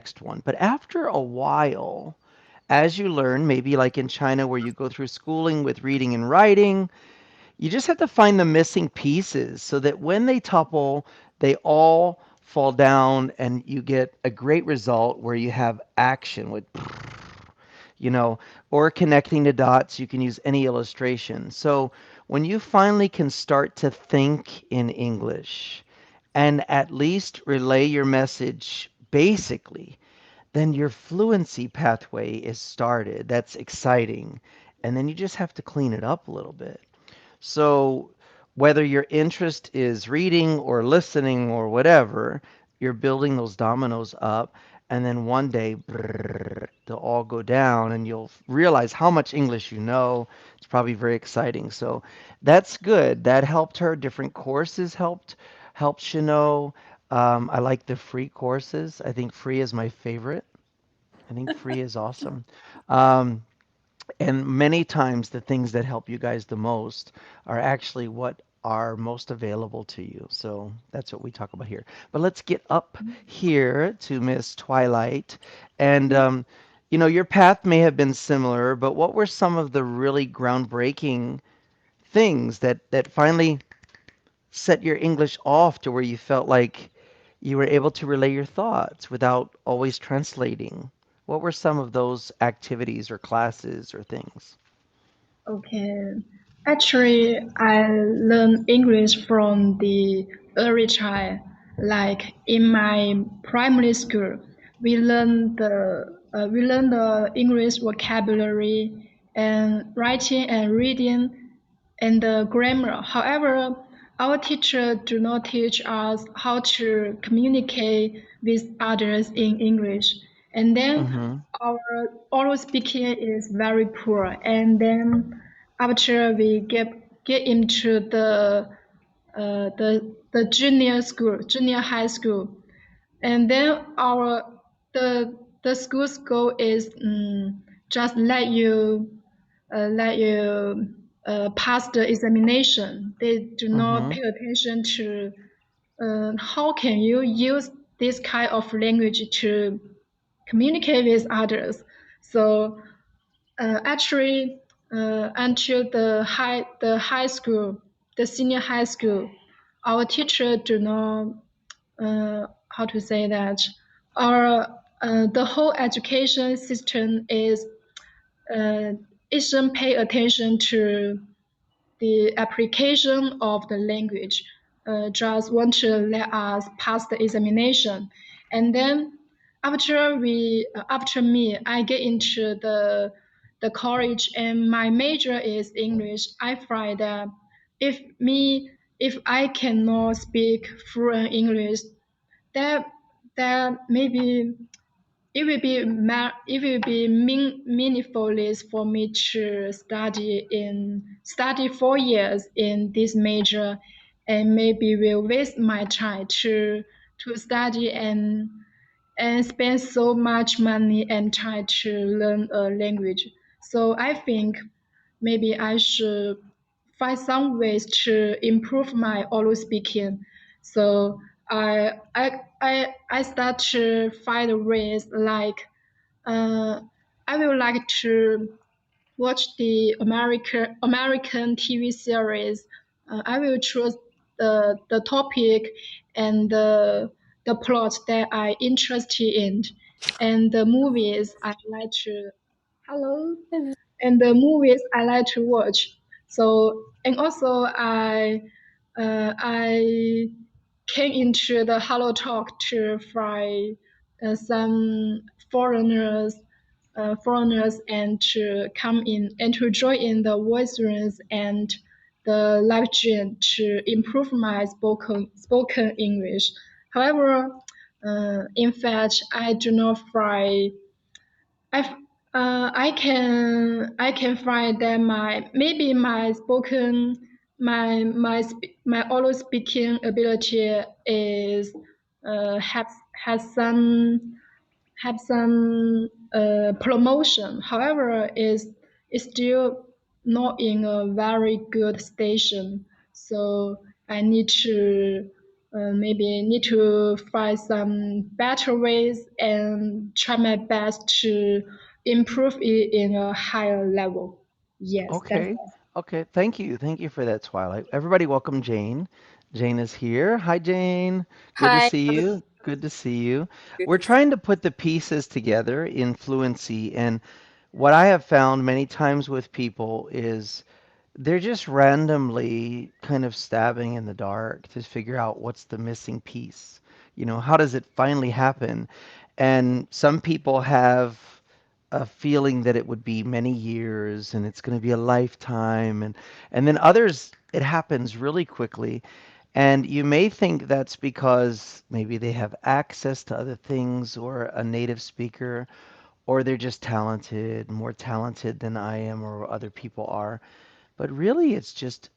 next one. But after a while, as you learn, maybe like in China where you go through schooling with reading and writing, you just have to find the missing pieces so that when they topple, they all fall down and you get a great result where you have action with, you know, or connecting the dots. You can use any illustration. So when you finally can start to think in English and at least relay your message basically, then your fluency pathway is started. That's exciting. And then you just have to clean it up a little bit. So, whether your interest is reading or listening or whatever, you're building those dominoes up, and then one day brrr, they'll all go down, and you'll realize how much English you know. It's probably very exciting. So, that's good. That helped her. Different courses helped Chanel. I like the free courses. I think free is my favorite. I think free is awesome. Um, and many times the things that help you guys the most are actually what are most available to you. So that's what we talk about here. But let's get up here to Miss Twilight. And, your path may have been similar, but what were some of the really groundbreaking things that finally set your English off to where you felt like you were able to relay your thoughts without always translating? What were some of those activities or classes or things? Okay. Actually, I learned English from the early child. Like in my primary school, we learn the English vocabulary and writing and reading and the grammar. However, our teacher do not teach us how to communicate with others in English. And then Mm-hmm. our oral speaking is very poor. And then after we get into the junior school, junior high school, and then the school's goal is just let you pass the examination. They do not Mm-hmm. pay attention to how can you use this kind of language to communicate with others. So actually, until the high school, the senior high school, our teacher do not how to say that our the whole education system is uh, isn't pay attention to the application of the language. Just want to let us pass the examination, and then after me, I get into the college, and my major is English. I find that if me if I cannot speak fluent English, that that maybe it will be meaningful for me to study 4 years in this major, and maybe will waste my time to study and spend so much money and time to learn a language. So I think maybe I should find some ways to improve my oral speaking. So I start to find ways like uh, I would like to watch the American TV series. I will choose the topic and the plot that I interested in, and the movies I like to. Hello, and the movies I like to watch. So and also I came into the Hello Talk to find some foreigners foreigners and to come in and to join in the voice rooms and the live stream to improve my spoken English. However, in fact, I do not find I I can find that maybe my spoken my oral speaking ability is have has some promotion. However, is still not in a very good station. So I need to maybe need to find some better ways and try my best to improve it in a higher level. Yes, that's Okay. Okay. Thank you. Thank you for that, Twilight. Everybody, welcome Jane. Jane is here. Hi, Jane. Good to Hi, see you. Good to see you. good We're to see. trying to put the pieces together in fluency. And what I have found many times with people is they're just randomly kind of stabbing in the dark to figure out what's the missing piece. How does it finally happen? And some people have a feeling that it would be many years and it's going to be a lifetime, and then others it happens really quickly. And you may think that's because maybe they have access to other things or a native speaker, or they're just talented, more talented than I am or other people are. But really, it's just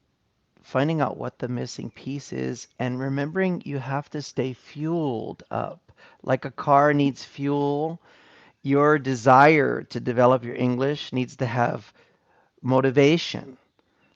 finding out what the missing piece is and remembering you have to stay fueled up. Like a car needs fuel, your desire to develop your English needs to have motivation.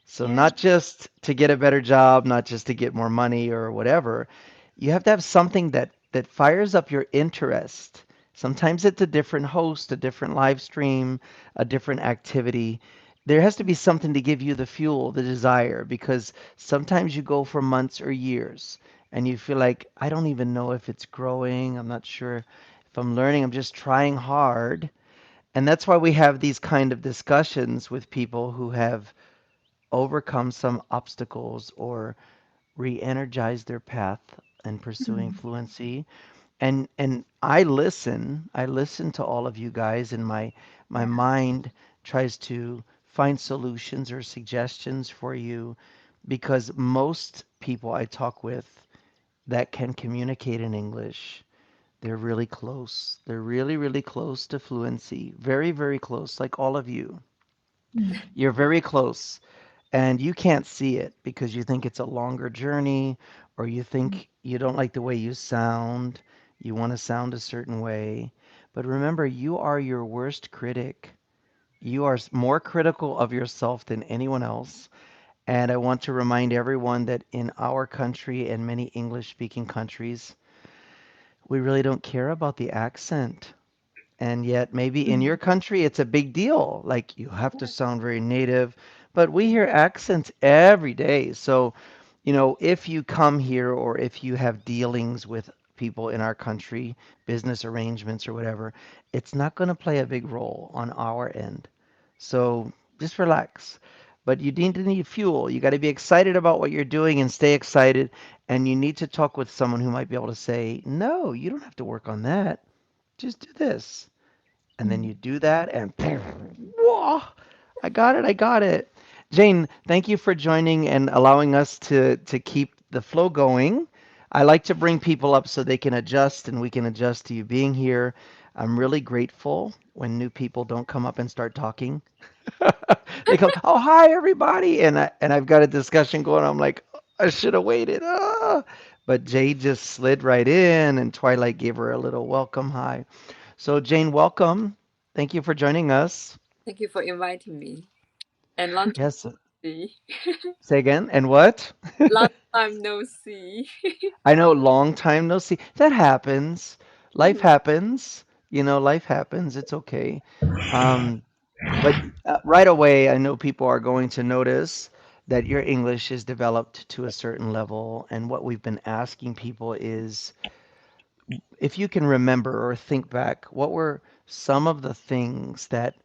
So yes. not just to get a better job, not just to get more money or whatever. You have to have something that fires up your interest. Sometimes it's a different host, a different live stream, a different activity. There has to be something to give you the fuel, the desire, because sometimes you go for months or years and you feel like, I don't even know if it's growing. I'm not sure if I'm learning. I'm just trying hard. And that's why we have these kind of discussions with people who have overcome some obstacles or re-energize their path in pursuing Mm, fluency. And I listen to all of you guys, and my yeah. mind tries to find solutions or suggestions for you, because most people I talk with that can communicate in English, they're really close. They're really, really close to fluency. Very, very close, like all of you. Mm, You're very close, and you can't see it because you think it's a longer journey, or you think you don't like the way you sound. You want to sound a certain way. But remember, you are your worst critic. You are more critical of yourself than anyone else. And I want to remind everyone that in our country and many English speaking countries, we really don't care about the accent. And yet, maybe in your mm, country, it's a big deal. Like you have to sound very native, but we hear accents every day. So, if you come here or if you have dealings with people in our country, business arrangements or whatever, it's not going to play a big role on our end. So just relax. But you need fuel. You got to be excited about what you're doing and stay excited. And you need to talk with someone who might be able to say, no, you don't have to work on that. Just do this. And then mm. you do that, and whoa, I got it, I got it. Jane, thank you for joining and allowing us to keep the flow going. I like to bring people up so they can adjust and we can adjust to you being here. I'm really grateful when new people don't come up and start talking. They come, oh hi everybody, and I've got a discussion going. I'm like, I should have waited. Ah. But Jade just slid right in, and Twilight gave her a little welcome hi. So, Jane, welcome. Thank you for joining us. Thank you for inviting me. And long time Yes, no see. say again. And what? Long time no see. I know, long time no see. That happens. Life Mhm. happens. Life happens. It's okay. Um, but right away, I know people are going to notice that your English is developed to a certain level. And what we've been asking people is if you can remember or think back, what were some of the things that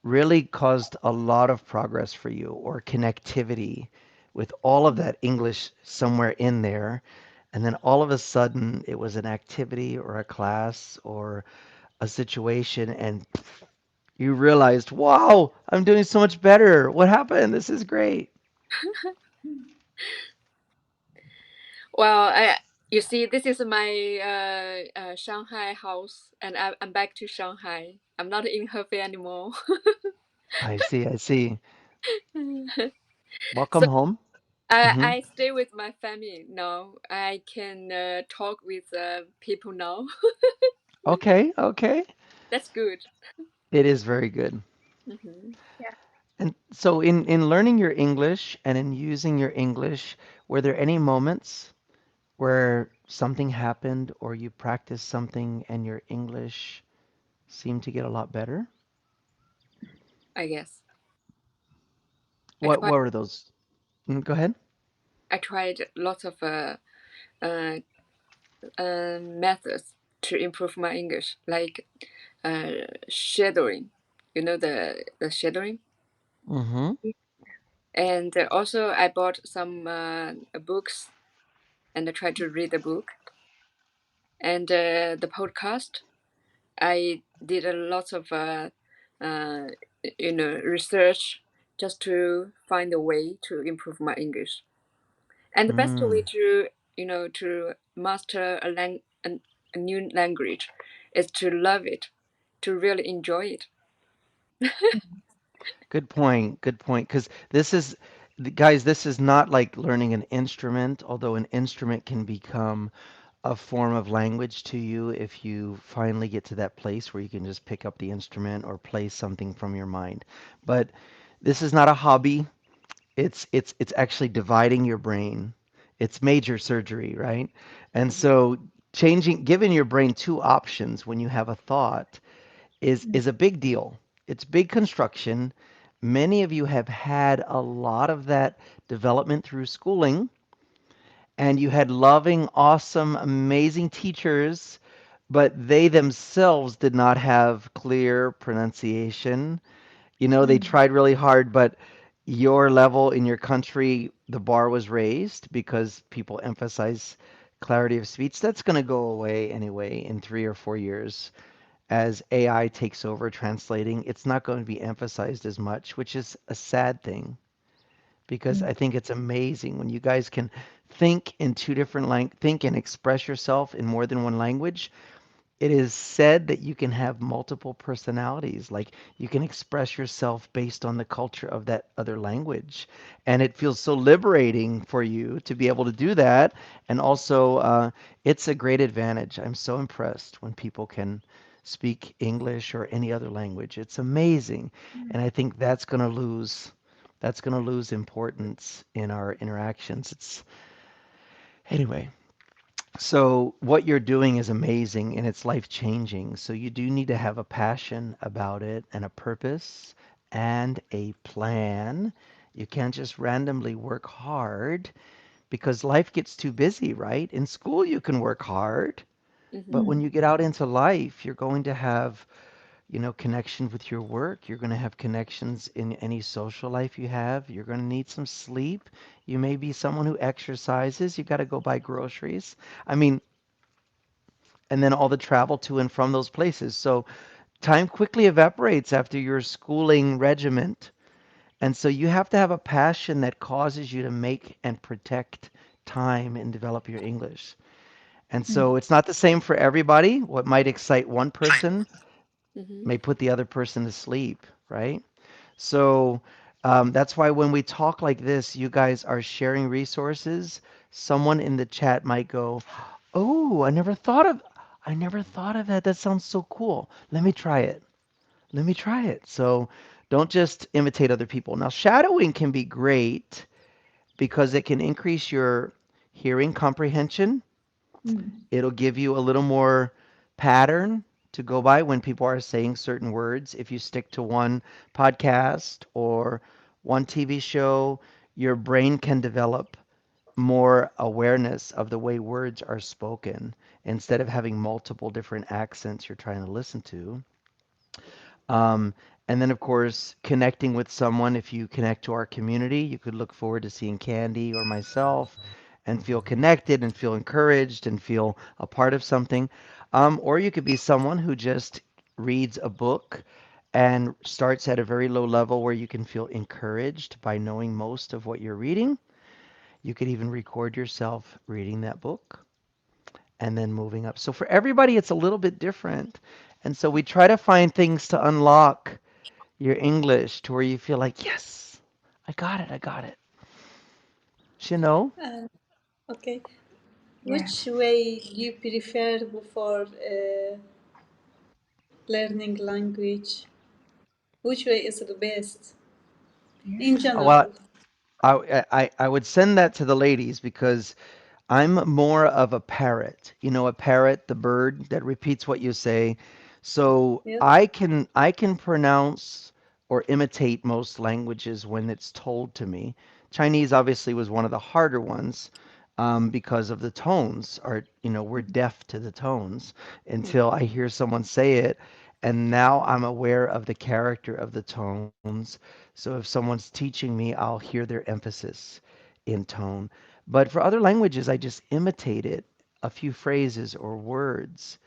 really caused a lot of progress for you or connectivity with all of that English somewhere in there. And then all of a sudden it was an activity or a class or a situation, and you realized, wow, I'm doing so much better. What happened? This is great. Well, you see, this is my Shanghai house, and I'm back to Shanghai. I'm not in Hefei anymore. I see. I see. So Welcome home. I Hmm. I stay with my family now. I can talk with people now. Okay. Okay. That's good. It is very good. Hmm. Yeah. And so, in learning your English and in using your English, were there any moments where something happened or you practiced something and your English seemed to get a lot better? I guess. I What tried what were those? Go ahead. I tried lots of uh, methods to improve my English, like shadowing. You know the shadowing, Mm-hmm. and also I bought some books and I tried to read the book and the podcast. I did a lot of uh, research just to find a way to improve my English. And the best way Mm. to to master a new language is to love it, to really enjoy it. Good point. Good point. Because guys, this is not like learning an instrument, although an instrument can become a form of language to you if you finally get to that place where you can just pick up the instrument or play something from your mind. But this is not a hobby. It's actually dividing your brain. It's major surgery, right? And so giving your brain two options when you have a thought is a big deal. It's big construction. Many of you have had a lot of that development through schooling, and you had loving, awesome, amazing teachers, but they themselves did not have clear pronunciation. They tried really hard, but your level in your country, the bar was raised because people emphasize clarity of speech. That's going to go away anyway in 3 or 4 years as AI takes over translating. It's not going to be emphasized as much, which is a sad thing because I think it's amazing when you guys can think in think and express yourself in more than one language. It is said that you can have multiple personalities, like you can express yourself based on the culture of that other language. And it feels so liberating for you to be able to do that. And also, it's a great advantage. I'm so impressed when people can speak English or any other language. It's amazing. And I think that's going to lose importance in our interactions. Anyway, so what you're doing is amazing and it's life changing. So you do need to have a passion about it and a purpose and a plan. You can't just randomly work hard because life gets too busy, right? In school, you can work hard, Hmm. but when you get out into life, you're going to have, connection with your work. You're going to have connections in any social life you have. You're going to need some sleep. You may be someone who exercises. You got to go buy groceries. I mean, and then all the travel to and from those places. So time quickly evaporates after your schooling regiment. And so you have to have a passion that causes you to make and protect time and develop your English. And so it's not the same for everybody. What might excite one person Hmm. may put the other person to sleep, right? So that's why when we talk like this, you guys are sharing resources. Someone in the chat might go, "Oh, I never thought of that. That sounds so cool. Let me try it. Let me try it." So don't just imitate other people. Now, shadowing can be great because it can increase your hearing comprehension. It'll give you a little more pattern to go by when people are saying certain words. If you stick to one podcast or one TV show, your brain can develop more awareness of the way words are spoken instead of having multiple different accents you're trying to listen to. Um, and then, of course, connecting with someone. If you connect to our community, you could look forward to seeing Candy or myself and feel connected and feel encouraged and feel a part of something. Or you could be someone who just reads a book and starts at a very low level where you can feel encouraged by knowing most of what you're reading. You could even record yourself reading that book and then moving up. So for everybody, it's a little bit different. And so we try to find things to unlock your English to where you feel like, yes, I got it, I got it. You know? Uh, okay. Yeah. Which way you prefer before learning language? Which way is the best in Well, general? I would send that to the ladies because I'm more of a parrot. You know, a parrot, the bird that repeats what you say. So Yes. I can pronounce or imitate most languages when it's told to me. Chinese obviously was one of the harder ones because of the tones. Or we're deaf to the tones Mm. until I hear someone say it, and now I'm aware of the character of the tones. So if someone's teaching me, I'll hear their emphasis in tone. But for other languages, I just imitate it, a few phrases or words.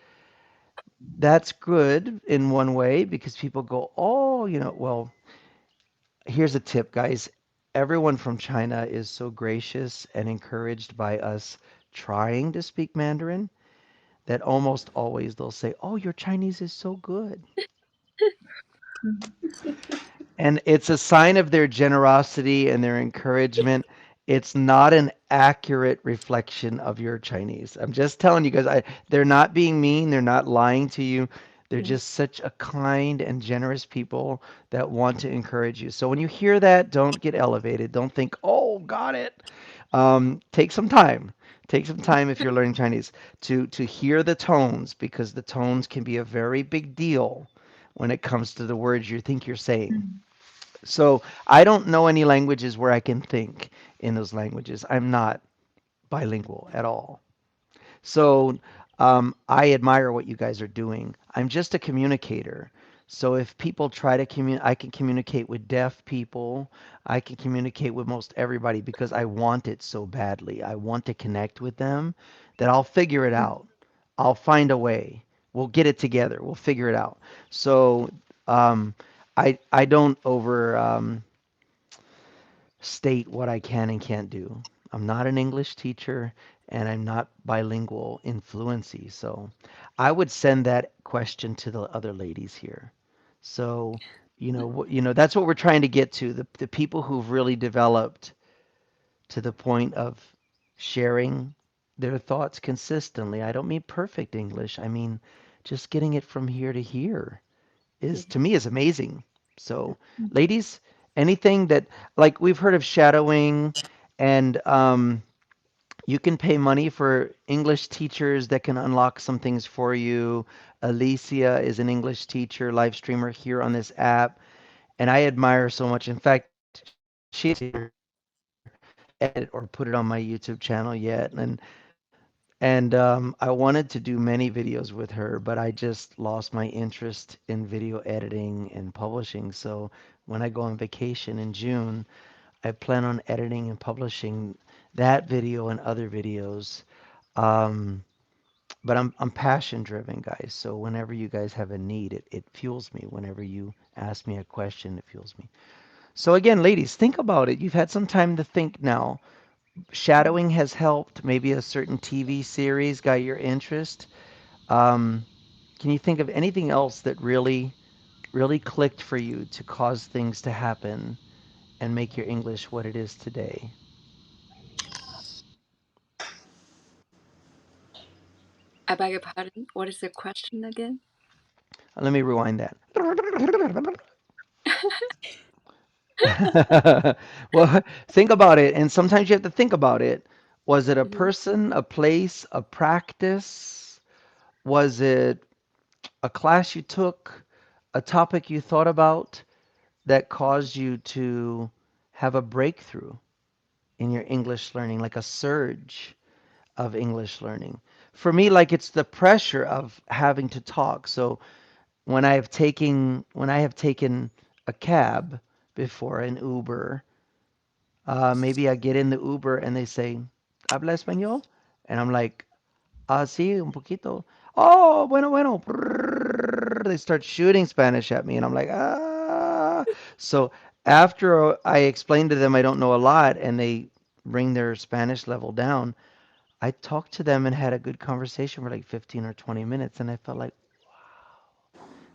That's good in one way because people go, oh, well, here's a tip, guys. Everyone from China is so gracious and encouraged by us trying to speak Mandarin that almost always they'll say, oh, your Chinese is so good. And it's a sign of their generosity and their encouragement. It's not an accurate reflection of your Chinese. I'm just telling you guys, they're not being mean, they're not lying to you. They're Mm. just such a kind and generous people that want to encourage you. So when you hear that, don't get elevated. Don't think, oh, got it. Take some time. Take some time if you're learning Chinese to hear the tones because the tones can be a very big deal when it comes to the words you think you're saying. So I don't know any languages where I can think in those languages. I'm not bilingual at all. So I admire what you guys are doing. I'm just a communicator. So if people try to communicate, I can communicate with deaf people. I can communicate with most everybody because I want it so badly. I want to connect with them that I'll figure it out. I'll find a way. We'll get it together. We'll figure it out. So um, I don't over state what I can and can't do. I'm not an English teacher and I'm not bilingual in fluency. So I would send that question to the other ladies here. So, that's what we're trying to get to, the people who've really developed to the point of sharing their thoughts consistently. I don't mean perfect English. I mean just getting it from here to here is Mhm. to me is amazing. So, ladies, anything that like we've heard of shadowing, and you can pay money for English teachers that can unlock some things for you. Alicia is an English teacher, live streamer here on this app, and I admire so much. In fact, she hasn't here edit or put it on my YouTube channel yet, and I wanted to do many videos with her, but I just lost my interest in video editing and publishing. So when I go on vacation in June, I plan on editing and publishing that video and other videos. Um, but I'm passion driven, guys. So whenever you guys have a need, it fuels me. Whenever you ask me a question, it fuels me. So again, ladies, think about it. You've had some time to think now. Shadowing has helped. Maybe a certain TV series got your interest. Um, can you think of anything else that really clicked for you to cause things to happen and make your English what it is today? I beg your pardon. What is the question again? Let me rewind that. Well, think about it, and sometimes you have to think about it. Was it a Mhm. person, a place, a practice? Was it a class you took, a topic you thought about that caused you to have a breakthrough in your English learning, like a surge of English learning? For me, like it's the pressure of having to talk. So when I have taken a cab before, an Uber, maybe I get in the Uber and they say, ¿Habla español? And I'm like, ah, sí, un poquito. Oh, bueno, bueno. Brrr. They start shooting Spanish at me, and I'm like, ah. So after I explain to them I don't know a lot, and they bring their Spanish level down, I talked to them and had a good conversation for like 15 or 20 minutes, and I felt like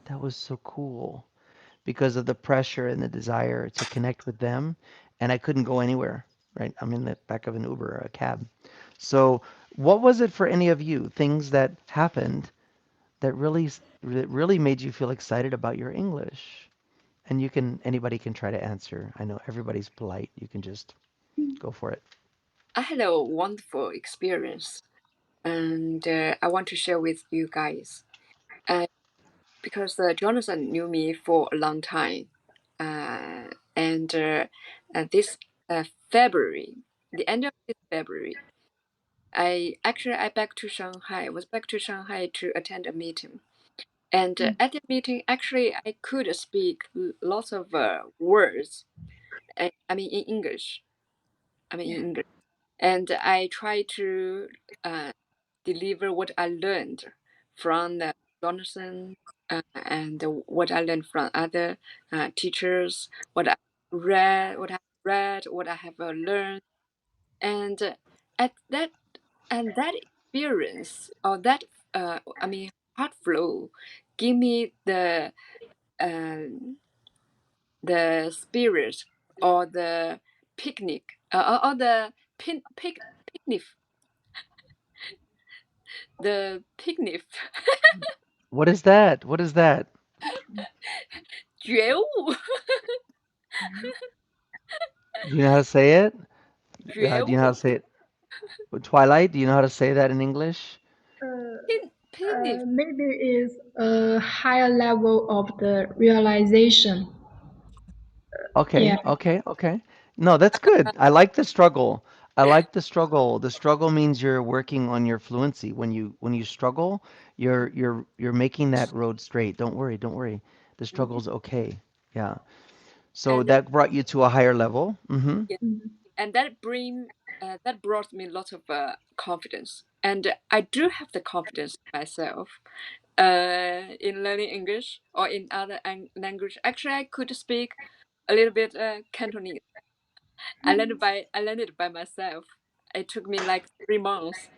that was so cool because of the pressure and the desire to connect with them, and I couldn't go anywhere. Right, I'm in the back of an Uber or a cab. So, what was it for any of you? Things that happened that really made you feel excited about your English? And anybody can try to answer. I know everybody's polite. You can just go for it. I had a wonderful experience, and I want to share with you guys. Uh, because Jonathan knew me for a long time, and this February, the end of this February, I back to Shanghai. Was back to Shanghai to attend a meeting, and at the meeting, actually, I could speak lots of words. I mean, in English. I mean, in English, and I try to uh, deliver what I learned from Jonathan, and what I learned from other teachers, what I have learned, and at that and that experience or that I mean heart flow give me um the spirit or the picnic or the picnic the picnic What is that? What is that? 觉悟 Do you know how to say it? 觉 Do you know how to 悟 say it? Twilight, do you know how to say that in English? picnic Maybe is a higher level of the realization. Yeah. Okay, okay, okay. No, that's good. I like the struggle. I like the struggle. The struggle means you're working on your fluency. When you struggle, you're making that road straight. Don't worry, don't worry. The Mhm. struggle's okay. Yeah. So and that brought you to a higher level. Mm-hmm. yeah, Mm. and that brought me a lot of confidence, and I do have the confidence myself in learning English or in other language. Actually, I could speak a little bit Cantonese. I learned it by myself. It took me like 3 months.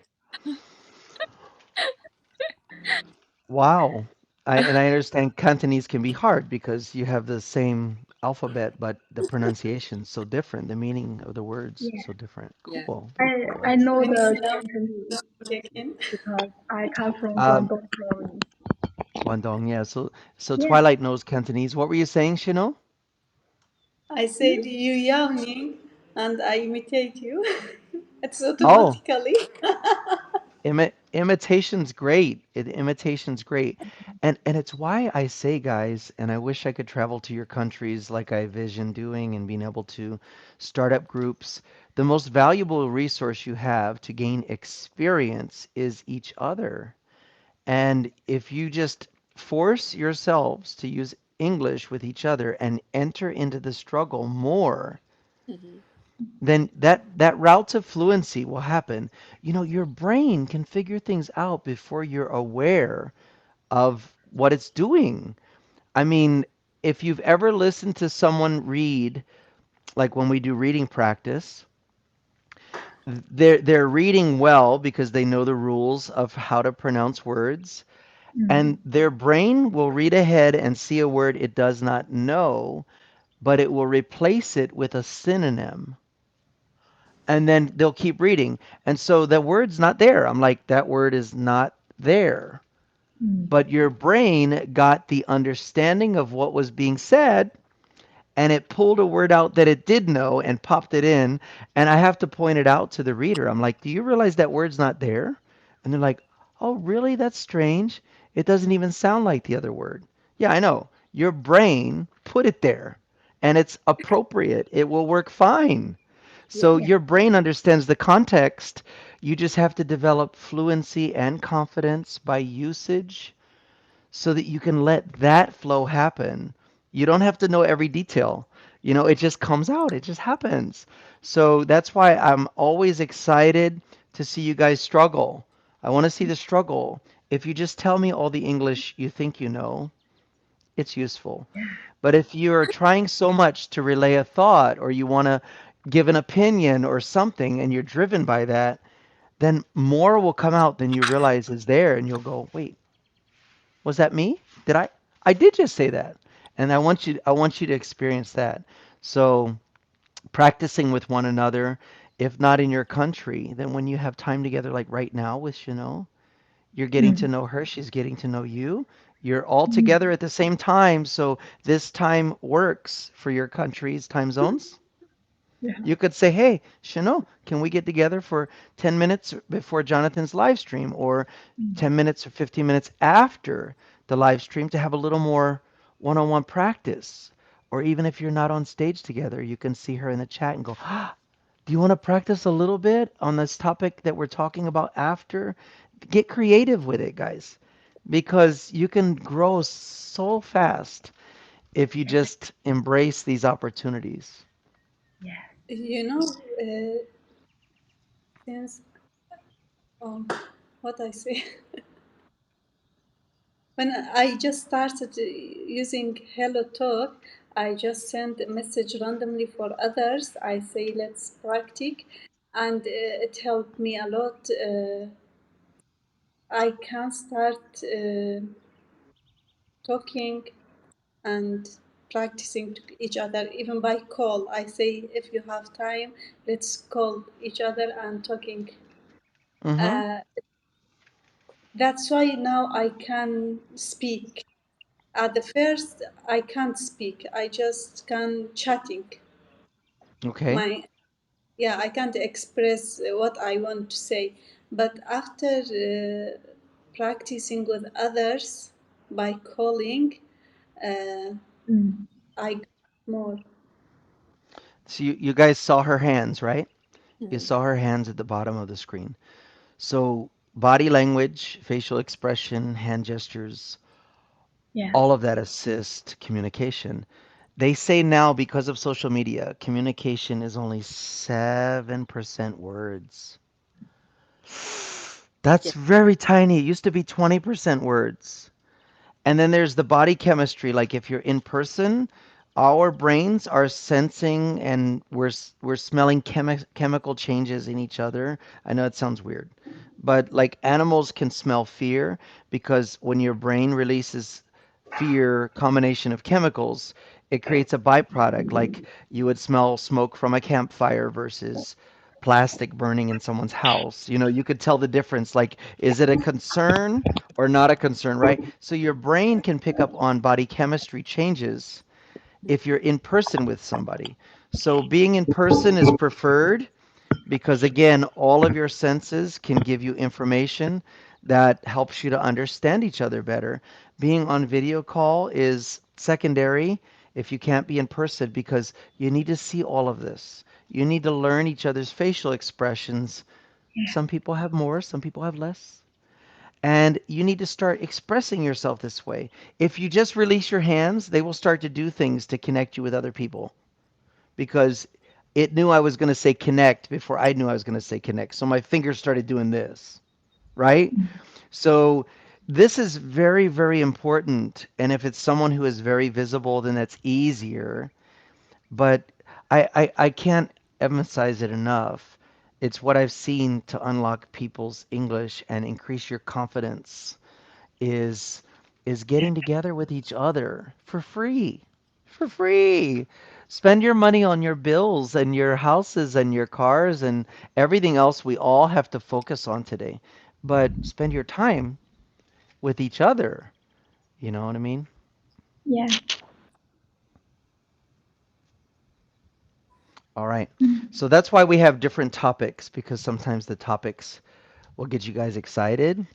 Wow. I understand Cantonese can be hard because you have the same alphabet, but the pronunciation's so different. The meaning of the words Yeah. so different. Yeah. Cool. I Very cool. I know Can you the say out Cantonese again? because I come from Um, Guangdong province. Guangdong, yeah. So Yeah. Twilight knows Cantonese. What were you saying, Shino? I said you yawning and I imitate you. It's Oh, automatically. imitation's great. Imitation's great. And it's why I say, guys, and I wish I could travel to your countries like I vision doing and being able to start up groups. The most valuable resource you have to gain experience is each other. And if you just force yourselves to use English with each other and enter into the struggle more, Hmm. then that route to fluency will happen. You know, your brain can figure things out before you're aware of what it's doing. I mean, if you've ever listened to someone read, like when we do reading practice, they're reading well because they know the rules of how to pronounce words, and Mm. their brain will read ahead and see a word it does not know, but it will replace it with a synonym, and then they'll keep reading. And so the word's not there. I'm like, that word is not there. Mm. But your brain got the understanding of what was being said, and it pulled a word out that it did know and popped it in. And I have to point it out to the reader. I'm like, do you realize that word's not there? And they're like, oh, really? That's strange. It doesn't even sound like the other word. Yeah, I know. Your brain put it there, and it's appropriate. It will work fine. Yeah. So Yeah. your brain understands the context. You just have to develop fluency and confidence by usage so that you can let that flow happen. You don't have to know every detail. You know, it just comes out, it just happens. So that's why I'm always excited to see you guys struggle. I want to see the struggle. If you just tell me all the English you think you know, it's useful. But if you're trying so much to relay a thought or you want to give an opinion or something and you're driven by that, then more will come out than you realize is there. And you'll go, wait, was that me? Did I? I did just say that. And I want you to experience that. So practicing with one another, if not in your country, then when you have time together, like right now with Chanel, you're getting to Mm. know her, she's getting to know you. You're all Mm. together at the same time, so this time works for your country's time zones. Yeah. You could say, hey, Chanel, can we get together for 10 minutes before Jonathan's live stream or Mm. 10 minutes or 15 minutes after the live stream to have a little more one on one practice? Or even if you're not on stage together, you can see her in the chat and go, ah, do you want to practice a little bit on this topic that we're talking about after? Get creative with it, guys, because you can grow so fast if you just embrace these opportunities. Yeah. You know, since um, what I say, when I just started using Hello Talk, I just send a message randomly for others. I say, let's practice, and it helped me a lot. I can start talking and practicing to each other, even by call. I say, if you have time, let's call each other and talking. Mm-hmm. Uh, that's why now I can speak. At the first, I can't speak. I just can chatting. Okay. My yeah, I can't express what I want to say. But after practicing with others by calling, uh, Mm. I got more. So you guys saw her hands, right? You saw her hands at the bottom of the screen. So body language, facial expression, hand gestures, Yeah. all of that assist communication. They say now because of social media, communication is only 7% words. That's Yeah. very tiny. It used to be 20% words. And then there's the body chemistry. Like if you're in person, our brains are sensing and we're smelling chemical changes in each other. I know it sounds weird, but like animals can smell fear because when your brain releases fear combination of chemicals, it creates a byproduct. Like you would smell smoke from a campfire versus plastic burning in someone's house. You know, you could tell the difference. Like, is it a concern or not a concern, right? So your brain can pick up on body chemistry changes if you're in person with somebody. So being in person is preferred because, again, all of your senses can give you information that helps you to understand each other better. Being on video call is secondary if you can't be in person because you need to see all of this. You need to learn each other's facial expressions. Yeah. Some people have more, some people have less. And you need to start expressing yourself this way. If you just release your hands, they will start to do things to connect you with other people because it knew I was going to say connect before I knew I was going to say connect. So my fingers started doing this, right? Mm. So this is very, very important. And if it's someone who is very visible, then that's easier. But I can't emphasize it enough. It's what I've seen to unlock people's English and increase your confidence is getting together with each other for free. For free. Spend your money on your bills and your houses and your cars and everything else we all have to focus on today. But spend your time with each other. You know what I mean? Yeah. All right. Mm. So that's why we have different topics because sometimes the topics will get you guys excited.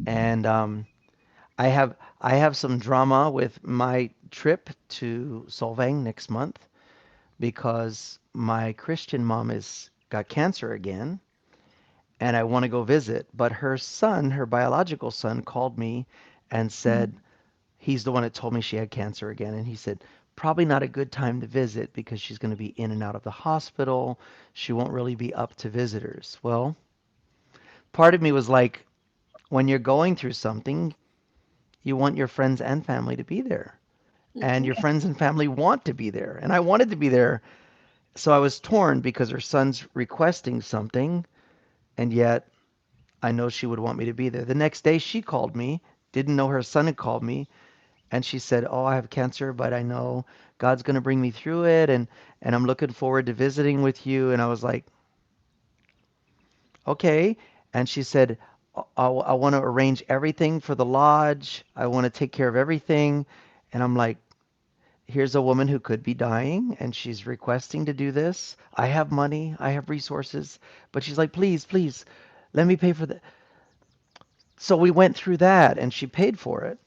And I have some drama with my trip to Solvang next month because my Christian mom is got cancer again and I want to go visit. But her son, her biological son, called me and said he's the one that told me she had cancer again. And he said, probably not a good time to visit because she's going to be in and out of the hospital. She won't really be up to visitors. Well, part of me was like, when you're going through something, you want your friends and family to be there. And your friends and family want to be there. And I wanted to be there. So I was torn because her son's requesting something, and yet I know she would want me to be there. The next day she called me, didn't know her son had called me, and she said, "Oh, I have cancer, but I know God's going to bring me through it and I'm looking forward to visiting with you." And I was like, "Okay." And she said, I want to arrange everything for the lodge. I want to take care of everything." And I'm like, here's a woman who could be dying and she's requesting to do this. I have money, I have resources, but she's like, please, please, let me pay for the. So we went through that and she paid for it.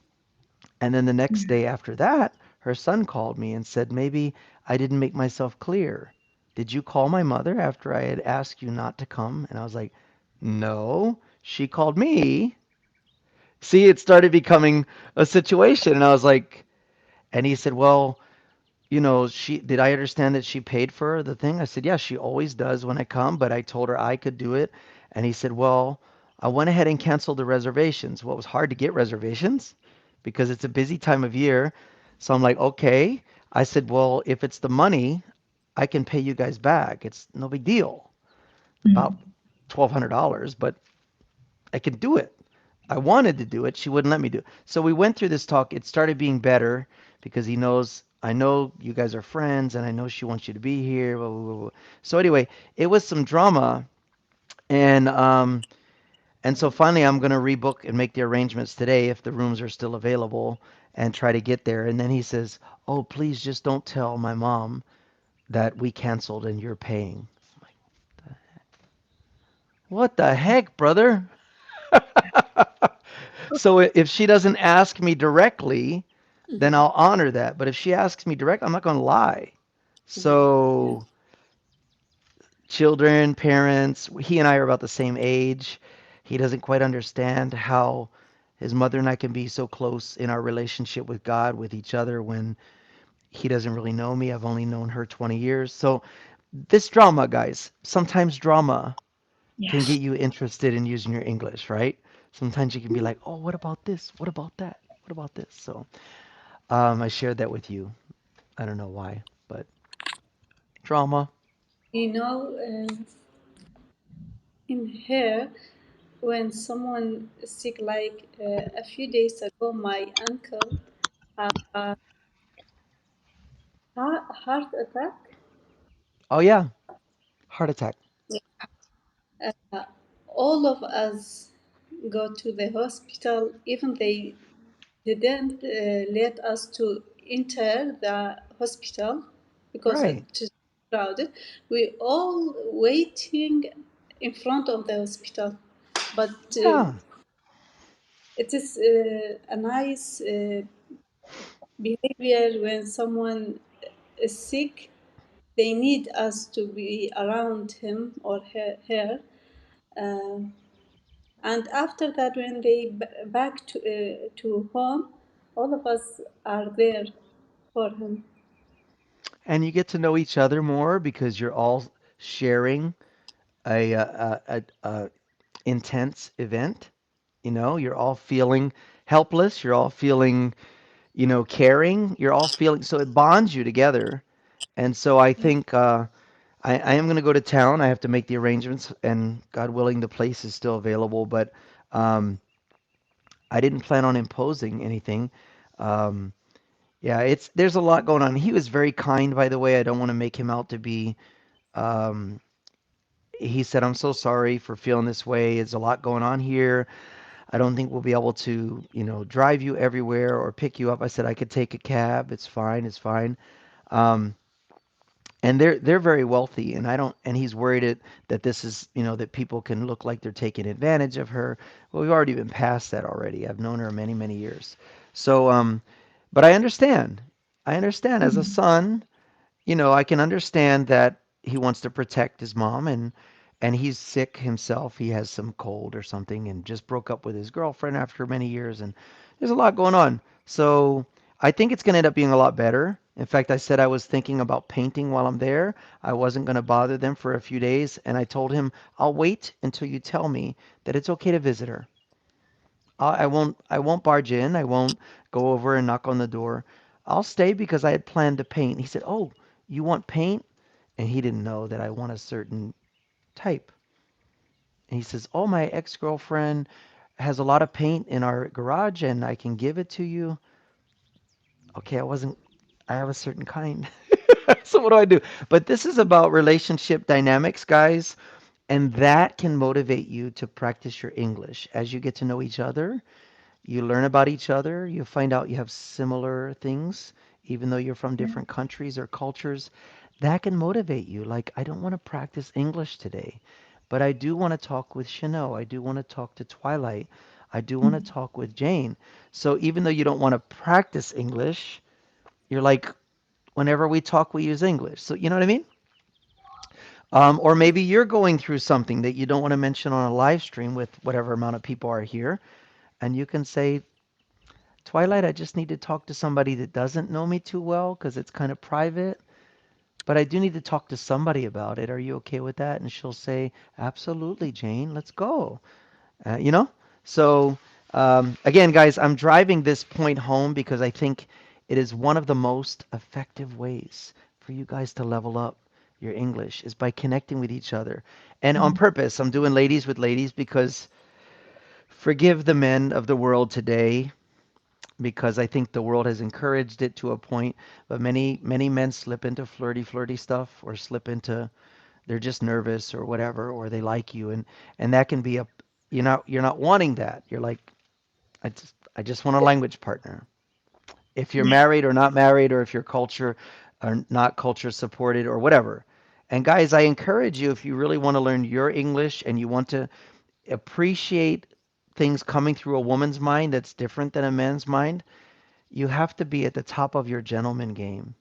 And then the next day after that, her son called me and said, maybe I didn't make myself clear. Did you call my mother after I had asked you not to come? And I was like, no, she called me. See, it started becoming a situation. And I was like, and he said, well, she did I understand that she paid for the thing? I said, yeah, she always does when I come, but I told her I could do it. And he said, well, I went ahead and canceled the reservations. Well, it was hard to get reservations because it's a busy time of year. So I'm like, okay. I said, well, if it's the money, I can pay you guys back. It's no big deal. About $1,200, but I could do it. I wanted to do it. She wouldn't let me do it. So we went through this talk. It started being better because he knows I know you guys are friends and I know she wants you to be here. Blah, blah, blah, blah. So anyway, it was some drama and so finally I'm gonna rebook and make the arrangements today if the rooms are still available and try to get there. And then he says, "Oh, please just don't tell my mom that we canceled and you're paying." I'm like, what the heck, brother? So if she doesn't ask me directly, then Mhm. I'll honor that. But if she asks me direct, I'm not going to lie. Mhm. So children, parents, he and I are about the same age. He doesn't quite understand how his mother and I can be so close in our relationship with God, with each other, when he doesn't really know me. I've only known her 20 years. So this drama, guys, sometimes drama can Yes. get you interested in using your English, right? Sometimes you can be like, oh, what about this? What about that? What about this? So I shared that with you. I don't know why, but drama. You know, in here, when someone is sick, like a few days ago, my uncle had a heart attack. Oh yeah, heart attack. Uh, all of us go to the hospital, even they didn't let us to enter the hospital because Right. it is crowded. We all waiting in front of the hospital, but Yeah. it is a nice behavior when someone is sick. They need us to be around him or her. Um, and after that, when they back to home, all of us are there for him. And you get to know each other more because you're all sharing a intense event. You're all feeling helpless. You're all feeling, caring. You're all feeling, so it bonds you together. And so I think I am going to go to town. I have to make the arrangements, and God willing, the place is still available. But um, I didn't plan on imposing anything. Um, yeah, there's a lot going on. He was very kind, by the way. I don't want to make him out to be. Um, he said, "I'm so sorry for feeling this way. There's a lot going on here. I don't think we'll be able to, drive you everywhere or pick you up." I said, "I could take a cab. It's fine. It's fine." Um, and they're very wealthy, and I don't. And he's worried that this is, that people can look like they're taking advantage of her. Well, we've already been past that already. I've known her many, many years. So, but I understand. I understand as a son, I can understand that he wants to protect his mom and he's sick himself. He has some cold or something and just broke up with his girlfriend after many years and there's a lot going on. So I think it's going to end up being a lot better. In fact, I said I was thinking about painting while I'm there. I wasn't going to bother them for a few days and I told him, "I'll wait until you tell me that it's okay to visit her. I won't barge in. I won't go over and knock on the door. I'll stay because I had planned to paint." He said, "Oh, you want paint?" And he didn't know that I want a certain type. And he says, "Oh, my ex-girlfriend has a lot of paint in our garage and I can give it to you." Okay, I have a certain kind. So what do I do? But this is about relationship dynamics, guys, and that can motivate you to practice your English as you get to know each other. You learn about each other. You find out you have similar things even though you're from Yeah. different countries or cultures, that can motivate you. Like, I don't want to practice English today, but I do want to talk with Chanel. I do want to talk to Twilight. I do want to Mm. talk with Jane. So even though you don't want to practice English, you're like, whenever we talk, we use English. So, you know what I mean? Or maybe you're going through something that you don't want to mention on a live stream with whatever amount of people are here. And you can say, Twilight, I just need to talk to somebody that doesn't know me too well because it's kind of private, but I do need to talk to somebody about it. Are you okay with that? And she'll say, absolutely, Jane, let's go. You know? So, again, guys, I'm driving this point home because I think it is one of the most effective ways for you guys to level up your English is by connecting with each other. And on Mm. purpose, I'm doing ladies with ladies because forgive the men of the world today because I think the world has encouraged it to a point, but many men slip into flirty stuff or slip into they're just nervous or whatever or they like you and that can be a you're not wanting that. You're like I just want a language partner. If you're Yeah. married or not married or if your culture or not culture supported or whatever. And guys, I encourage you if you really want to learn your English and you want to appreciate things coming through a woman's mind that's different than a man's mind, you have to be at the top of your gentleman game.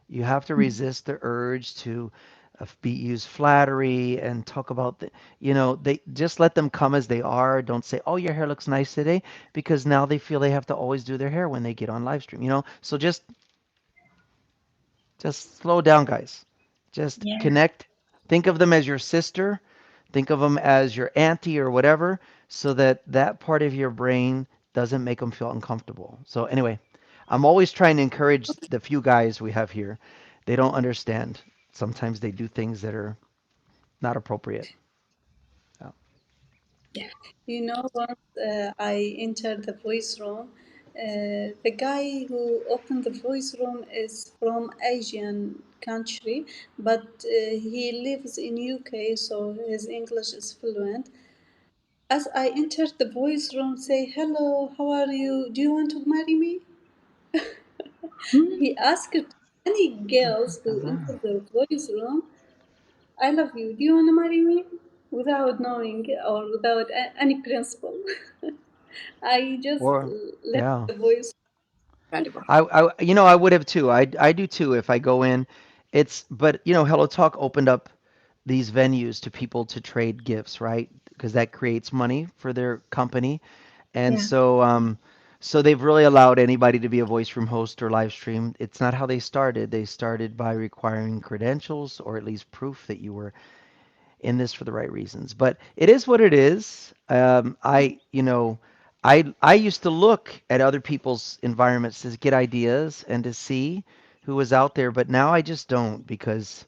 You have to Mm. resist the urge to use flattery and talk about they just let them come as they are. Don't say, "Oh, your hair looks nice today," because now they feel they have to always do their hair when they get on live stream. So just slow down, guys. Just Yeah. connect. Think of them as your sister. Think of them as your auntie or whatever, so that that part of your brain doesn't make them feel uncomfortable. So anyway, I'm always trying to encourage the few guys we have here. They don't understand. Sometimes they do things that are not appropriate. Yeah. Yeah. You know, once I entered the voice room, the guy who opened the voice room is from Asian country, but he lives in UK, so his English is fluent. As I entered the voice room, say, "Hello, how are you? Do you want to marry me?" Mm. He asked any girls who Uh-huh. enter the voice room, "I love you. Do you want to marry me?" Without knowing or without any principle. I just Or left yeah. the voice. Incredible. I would have too. I do too if I go in. But Hello Talk opened up these venues to people to trade gifts, right? Because that creates money for their company. And Yeah. so they've really allowed anybody to be a voice room host or live stream. It's not how they started. They started by requiring credentials or at least proof that you were in this for the right reasons. But it is what it is. I used to look at other people's environments to get ideas and to see who was out there, but now I just don't because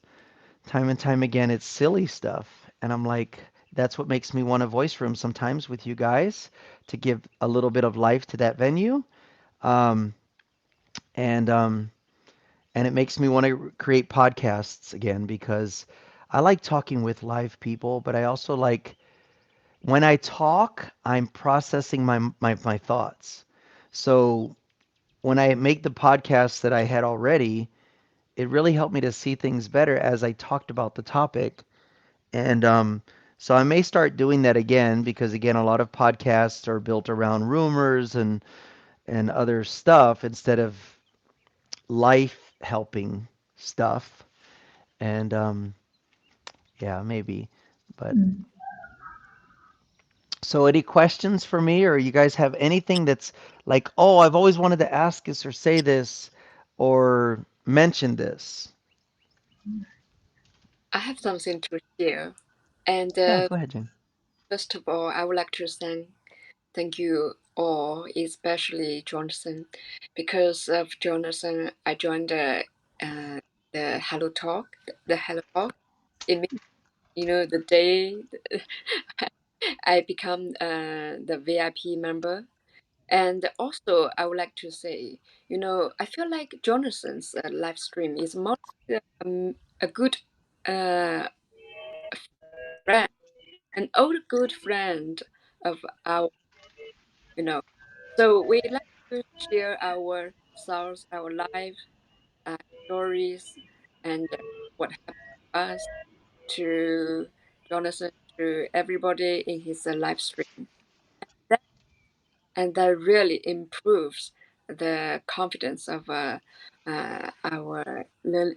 time and time again it's silly stuff, and I'm like, that's what makes me want to voice room sometimes with you guys to give a little bit of life to that venue. Um, and and it makes me want to create podcasts again because I like talking with live people, but I also like when I talk, I'm processing my thoughts. So when I make the podcasts that I had already, it really helped me to see things better as I talked about the topic. And so I may start doing that again because again, a lot of podcasts are built around rumors and other stuff instead of life helping stuff. And yeah, maybe. But Mm. so any questions for me or you guys have anything that's like, "Oh, I've always wanted to ask this or say this or mention this." I have something to share. And Yeah, go ahead, Jane. first of all, I would like to thank you all, especially Jonathan. Because of Jonathan, I joined the Hello Talk. The Hello Talk. It means, the day I become the VIP member. And also, I would like to say, I feel like Jonathan's live stream is more like a good uh, friend, an old good friend of our, you know. So we like to share our thoughts, our life. stories and what happened to us, to Jonathan, to everybody in his live stream. That, and that really improves the confidence of our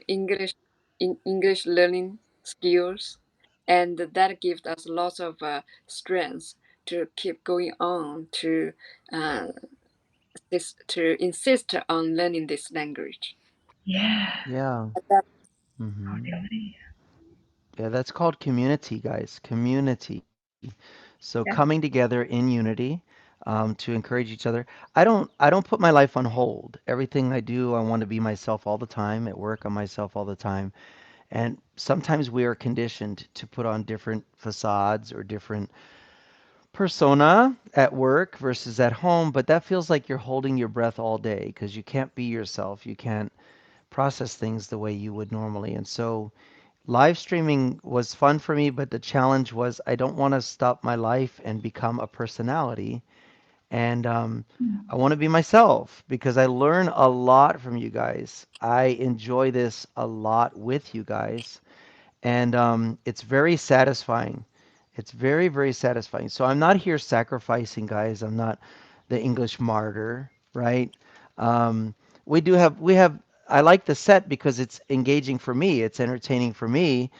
English learning skills, and that gives us lots of strength to keep going on uh, to insist on learning this language. Yeah. Yeah. That, Oh, Hmm. really? Yeah, that's called community, guys. Community. So coming Yeah. together in unity to encourage each other. I don't put my life on hold. Everything I do, I want to be myself all the time. At work, I'm myself all the time. And sometimes we are conditioned to put on different facades or different persona at work versus at home, but that feels like you're holding your breath all day because you can't be yourself. You can't process things the way you would normally. And so live streaming was fun for me, but the challenge was I don't want to stop my life and become a personality. And I Mm. want to be myself because I learn a lot from you guys. I enjoy this a lot with you guys. And it's very satisfying. It's very, very satisfying. So I'm not here sacrificing, guys. I'm not the English martyr, right? Um, we have. I like the set because it's engaging for me. It's entertaining for me.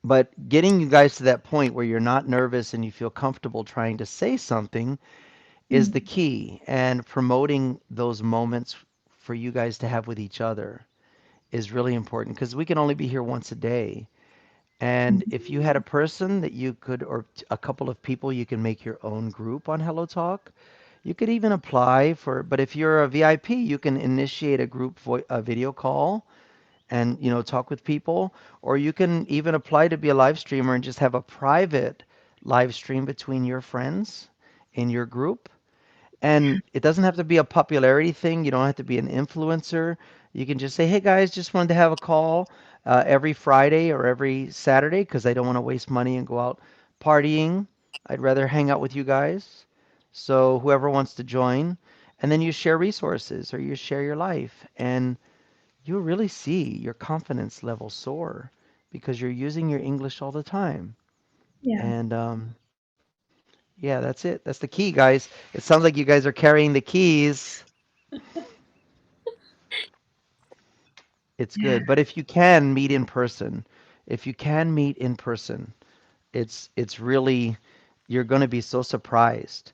But getting you guys to that point where you're not nervous and you feel comfortable trying to say something is the Mm. key. And promoting those moments for you guys to have with each other is really important because we can only be here once a day. And Mm. if you had a person that you could, or a couple of people, you can make your own group on Hello Talk. You could even apply for, but if you're a VIP, you can initiate a a video call and, talk with people. Or you can even apply to be a live streamer and just have a private live stream between your friends in your group. And it doesn't have to be a popularity thing. You don't have to be an influencer. You can just say, hey guys, just wanted to have a call every Friday or every Saturday because I don't want to waste money and go out partying. I'd rather hang out with you guys. So whoever wants to join, and then you share resources or you share your life, and you'll really see your confidence level soar because you're using your English all the time. Yeah. And yeah, that's it. That's the key, guys. It sounds like you guys are carrying the keys. It's Yeah. good. But if you can meet in person, if you can meet in person, it's really you're going to be so surprised.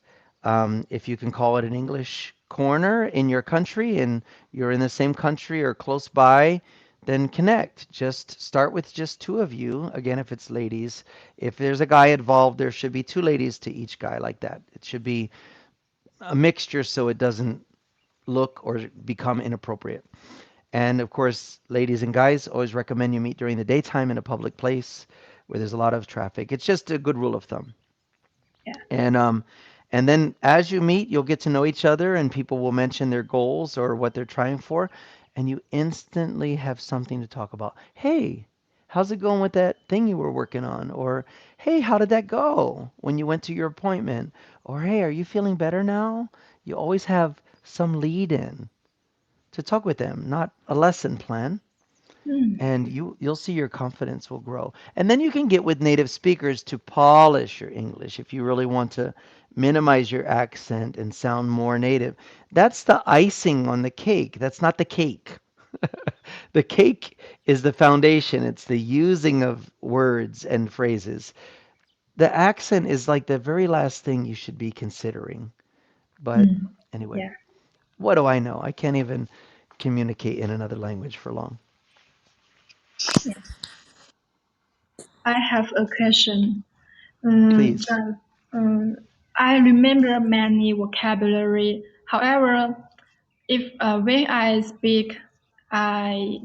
If you can call it an English corner in your country and you're in the same country or close by, then connect. Just start with just two of you. Again, if it's ladies, if there's a guy involved, there should be two ladies to each guy like that. It should be a mixture so it doesn't look or become inappropriate. And of course, ladies and guys, always recommend you meet during the daytime in a public place where there's a lot of traffic. It's just a good rule of thumb. Yeah. And then as you meet, you'll get to know each other, and people will mention their goals or what they're trying for, and you instantly have something to talk about. Hey, how's it going with that thing you were working on? Or hey, how did that go when you went to your appointment? Or hey, are you feeling better now? You always have some lead in to talk with them, not a lesson plan. Mm. And you'll see your confidence will grow. And then you can get with native speakers to polish your English if you really want to minimize your accent and sound more native. That's the icing on the cake. That's not the cake. The cake is the foundation. It's the using of words and phrases. The accent is like the very last thing you should be considering. But Mm. anyway, Yeah. what do I know? I can't even communicate in another language for long. Yeah. I have a question. Please. Just, I remember many vocabulary. However, if when I speak, I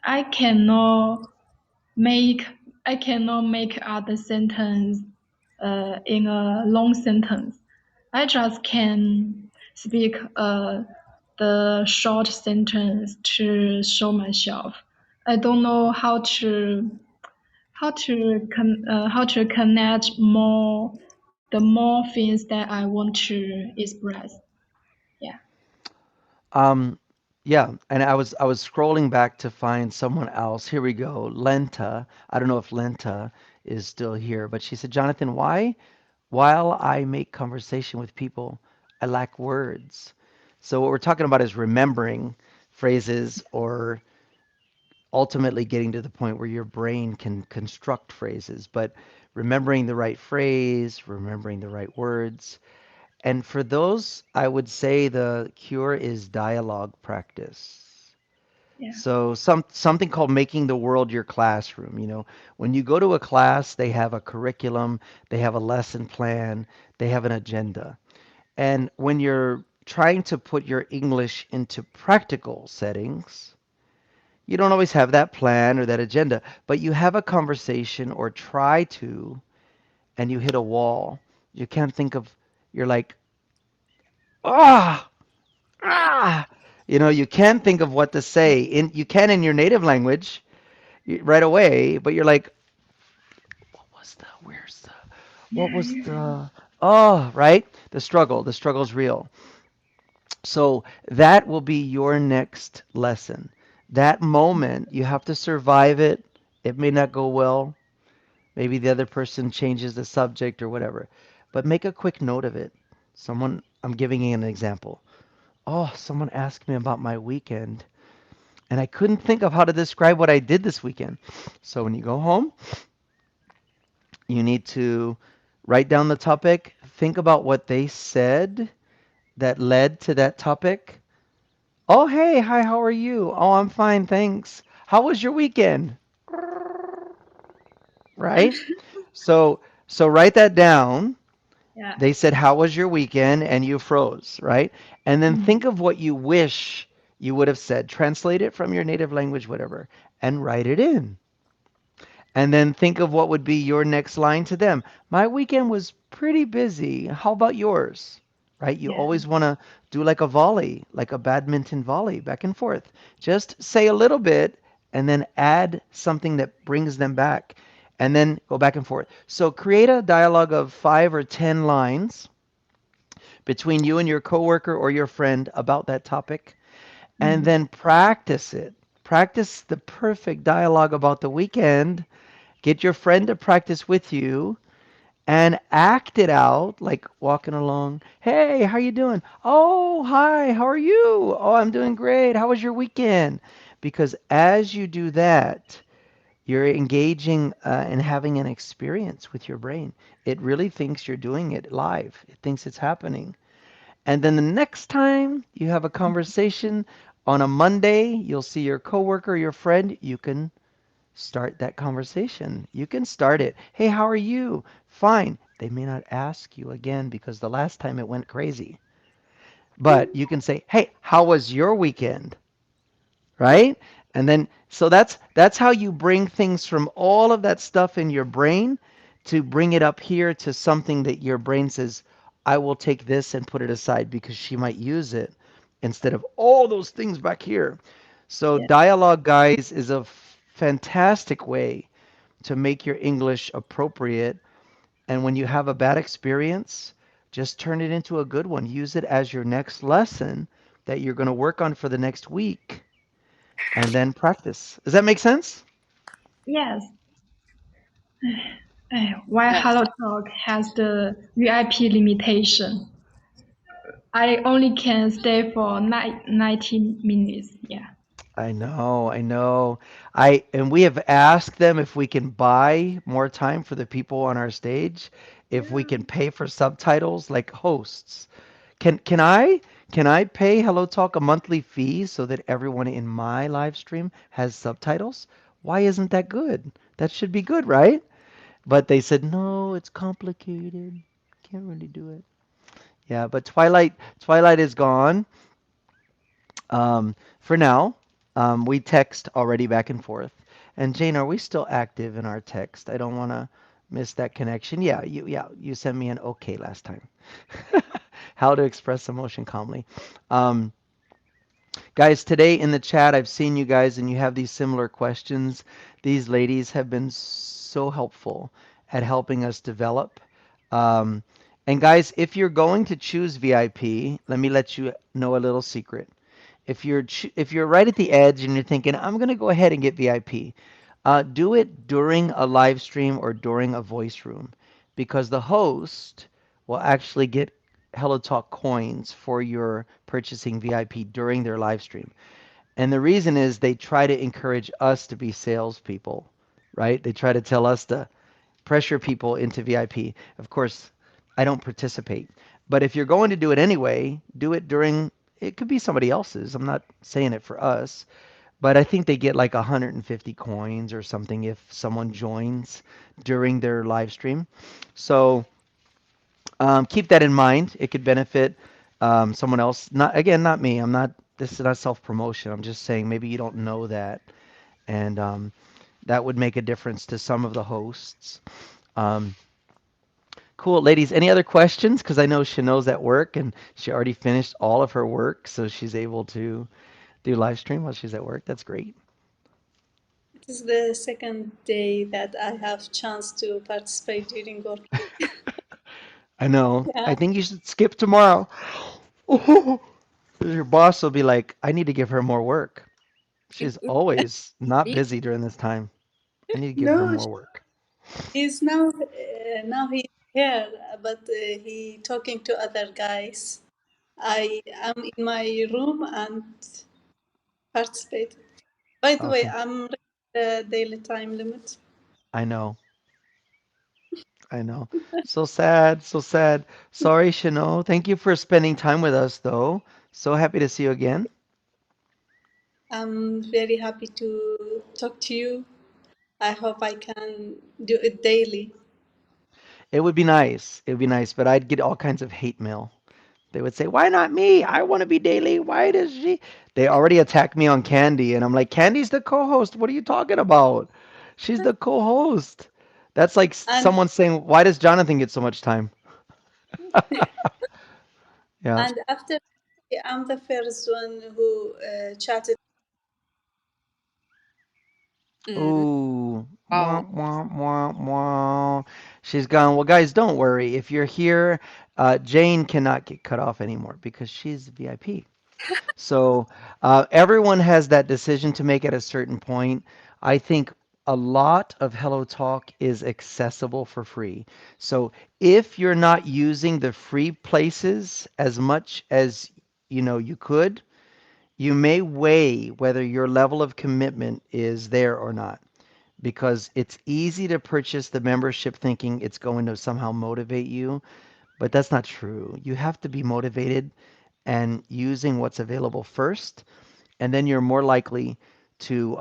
I cannot make I cannot make other sentence in a long sentence. I just can speak the short sentence to show myself. I don't know how to connect more the more things that I want to express. Yeah. Um, Yeah, and I was scrolling back to find someone else. Here we go. Lenta. I don't know if Lenta is still here, but she said, Jonathan, why while I make conversation with people, I lack words. So what we're talking about is remembering phrases or ultimately getting to the point where your brain can construct phrases, but remembering the right phrase, remembering the right words. And for those, I would say the cure is dialogue practice. Yeah. So something called making the world your classroom. When you go to a class, they have a curriculum, they have a lesson plan, they have an agenda. And when you're trying to put your English into practical settings, you don't always have that plan or that agenda, but you have a conversation or try to, and you hit a wall. You can't think of, you're like, ah, ah. You can't think of what to say. You can in your native language right away, but you're like, what was the, oh, right? The struggle's real. So that will be your next lesson. That moment, you have to survive it. It may not go well. Maybe the other person changes the subject or whatever. But make a quick note of it. I'm giving you an example. Oh, someone asked me about my weekend, and I couldn't think of how to describe what I did this weekend. So when you go home, you need to write down the topic, think about what they said that led to that topic. Oh, hey, hi, how are you? Oh, I'm fine, thanks. How was your weekend? Right? So write that down. Yeah. They said, "How was your weekend?" and you froze, right? And then Mm. think of what you wish you would have said. Translate it from your native language, whatever, and write it in. And then think of what would be your next line to them. My weekend was pretty busy. How about yours? Right? You Yeah. always want to do like a volley, like a badminton volley, back and forth. Just say a little bit and then add something that brings them back and then go back and forth. So create a dialogue of 5 or 10 lines between you and your coworker or your friend about that topic and Mm. then practice it. Practice the perfect dialogue about the weekend. Get your friend to practice with you and act it out like walking along. Hey, how you doing? Oh, hi. How are you? Oh, I'm doing great. How was your weekend? Because as you do that, you're engaging and having an experience with your brain. It really thinks you're doing it live. It thinks it's happening. And then the next time you have a conversation on a Monday, you'll see your coworker, your friend, you can start that conversation. You can start it. Hey, how are you? Fine. They may not ask you again because the last time it went crazy. But you can say, "Hey, how was your weekend?" Right? And then so that's how you bring things from all of that stuff in your brain to bring it up here to something that your brain says, "I will take this and put it aside because she might use it," instead of all those things back here. So Yeah. dialogue, guys, is a fantastic way to make your English appropriate. And when you have a bad experience, just turn it into a good one. Use it as your next lesson that you're going to work on for the next week and then practice. Does that make sense? Yes. Why Yes. Hello Talk has the VIP limitation. I only can stay for 90 minutes. Yeah. I know, I know. And we have asked them if we can buy more time for the people on our stage, if we can pay for subtitles like hosts. Can I pay Hello Talk a monthly fee so that everyone in my live stream has subtitles? Why isn't that good? That should be good, right? But they said no, it's complicated. Can't really do it. Yeah, but Twilight is gone. For now, we text already back and forth. And Jane, are we still active in our text? I don't want to miss that connection. Yeah, you sent me an okay last time. How to express emotion calmly. Um, Guys, today in the chat, I've seen you guys and you have these similar questions. These ladies have been so helpful at helping us develop. Um, and guys, if you're going to choose VIP, let me let you know a little secret. if you're right at the edge and you're thinking I'm going to go ahead and get VIP, do it during a live stream or during a voice room, because the host will actually get Hello Talk coins for your purchasing VIP during their live stream. And the reason is they try to encourage us to be salespeople, right? They try to tell us to pressure people into VIP. Of course, I don't participate. But if you're going to do it anyway, do it during, it could be somebody else's. I'm not saying it for us, but I think they get like 150 coins or something if someone joins during their live stream. So keep that in mind. It could benefit someone else. Not again, not me. I'm not. This is not self promotion. I'm just saying maybe you don't know that, and that would make a difference to some of the hosts. Um, cool, ladies. Any other questions? Because I know Chanel's at work and she already finished all of her work, so she's able to do live stream while she's at work. That's great. It is the second day that I have chance to participate during work. I know. Yeah, I think you should skip tomorrow. Your boss will be like, I need to give her more work. It She's would always not be busy during this time. I need to give her no, more work. he's now he's here, but he talking to other guys. I am in my room and participate. By the way, Okay. I'm the daily time limit. I know. I know. So sad. So sad. Sorry, Shano. Thank you for spending time with us, though. So happy to see you again. I'm very happy to talk to you. I hope I can do it daily. It would be nice. It would be nice, but I'd get all kinds of hate mail. They would say, "Why not me? I want to be daily. Why does she?" They already attacked me on Candy, and I'm like, "Candy's the co-host. What are you talking about? She's the co-host." That's like And someone saying, "Why does Jonathan get so much time?" Yeah. and after I'm the first one who chatted. mm, Ooh, wah, wow. wah, wah, wah. She's gone. Well, guys, don't worry. If you're here, Jane cannot get cut off anymore because she's VIP. So everyone has that decision to make at a certain point. I think a lot of Hello Talk is accessible for free. So if you're not using the free places as much as you could, you may weigh whether your level of commitment is there or not, because it's easy to purchase the membership thinking it's going to somehow motivate you, but that's not true. You have to be motivated and using what's available first, and then you're more likely to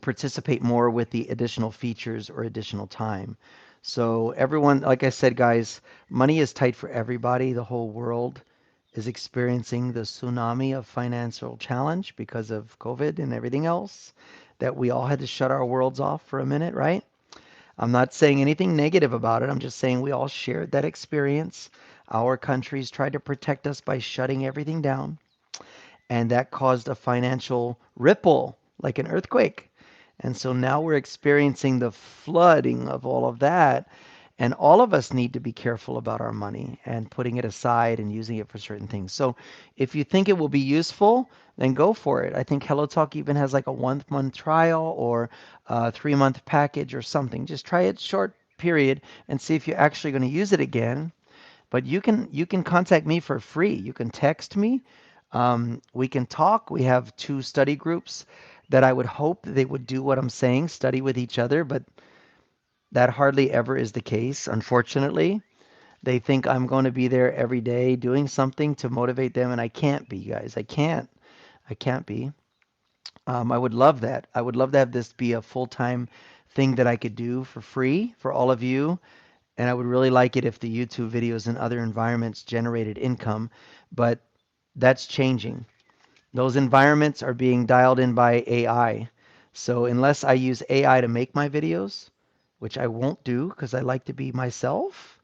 participate more with the additional features or additional time. So everyone, like I said, guys, money is tight for everybody. The whole world is experiencing the tsunami of financial challenge because of COVID and everything else that we all had to shut our worlds off for a minute, right? I'm not saying anything negative about it. I'm just saying we all shared that experience. Our countries tried to protect us by shutting everything down, and that caused a financial ripple like an earthquake. And so now we're experiencing the flooding of all of that. And all of us need to be careful about our money and putting it aside and using it for certain things. So if you think it will be useful, then go for it. I think Hello Talk even has like a 1 month trial or a 3 month package or something. Just try it short period and see if you're actually going to use it again. But you can contact me for free. You can text me. We can talk. We have two study groups that I would hope they would do what I'm saying, study with each other, but that hardly ever is the case, unfortunately. They think I'm going to be there every day doing something to motivate them, and I can't be, guys. I can't. I can't be. I would love that. I would love to have this be a full-time thing that I could do for free for all of you. And I would really like it if the YouTube videos and other environments generated income, but that's changing. Those environments are being dialed in by AI. So unless I use AI to make my videos, which I won't do because I like to be myself,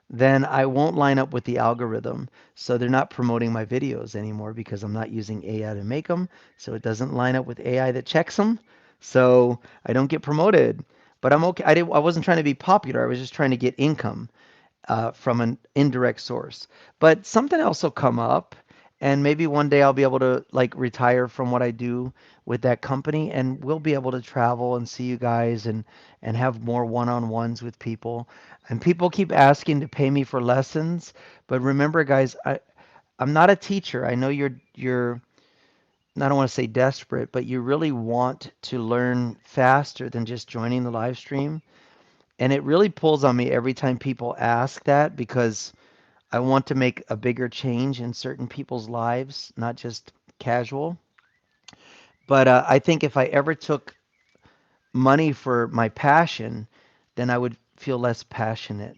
then I won't line up with the algorithm. So they're not promoting my videos anymore because I'm not using AI to make them. So it doesn't line up with AI that checks them. So I don't get promoted. But I'm okay. I wasn't trying to be popular. I was just trying to get income from an indirect source. But something else will come up, And maybe one day I'll be able to like retire from what I do with that company, and we'll be able to travel and see you guys and have more one-on-ones with people. And people keep asking to pay me for lessons, but remember guys, I'm not a teacher. I know you're I don't want to say desperate, but you really want to learn faster than just joining the live stream. And it really pulls on me every time people ask that because I want to make a bigger change in certain people's lives, not just casual. But I think if I ever took money for my passion, then I would feel less passionate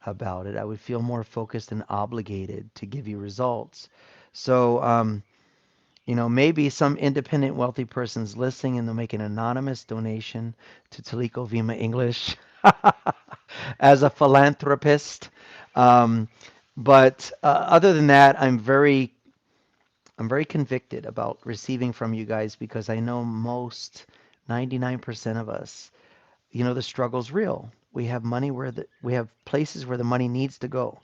about it. I would feel more focused and obligated to give you results. So, maybe some independent wealthy person's listening and they'll make an anonymous donation to Taliko Vima English as a philanthropist. Um, but other than that, I'm very convicted about receiving from you guys because I know most 99% of us, the struggle's real. We have money we have places where the money needs to go.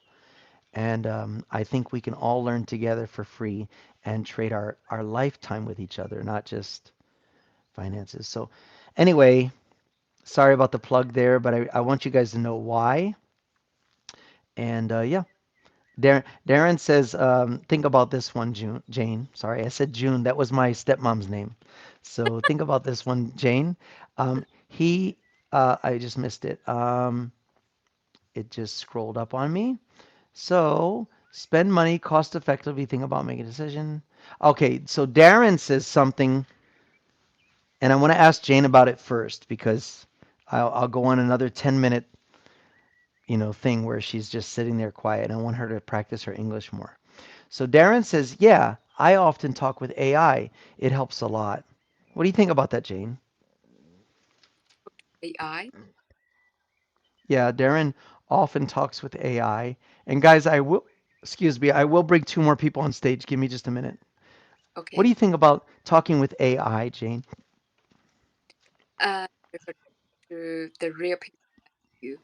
And I think we can all learn together for free and trade our lifetime with each other, not just finances. So, anyway, sorry about the plug there, but I want you guys to know why. And yeah, Darren says, think about this one, Jane. Sorry, I said June. That was my stepmom's name. So think about this one, Jane. I just missed it. It just scrolled up on me. So spend money cost effectively. Think about making a decision. Okay, so Darren says something, and I want to ask Jane about it first because I'll go on another 10-minute, thing where she's just sitting there quiet. And I want her to practice her English more. So Darren says, yeah, I often talk with AI. It helps a lot. What do you think about that, Jane? AI. Yeah, Darren often talks with AI. And guys, excuse me, I will bring two more people on stage. Give me just a minute. What do Okay. you think about talking with AI, Jane? Refer to the real people.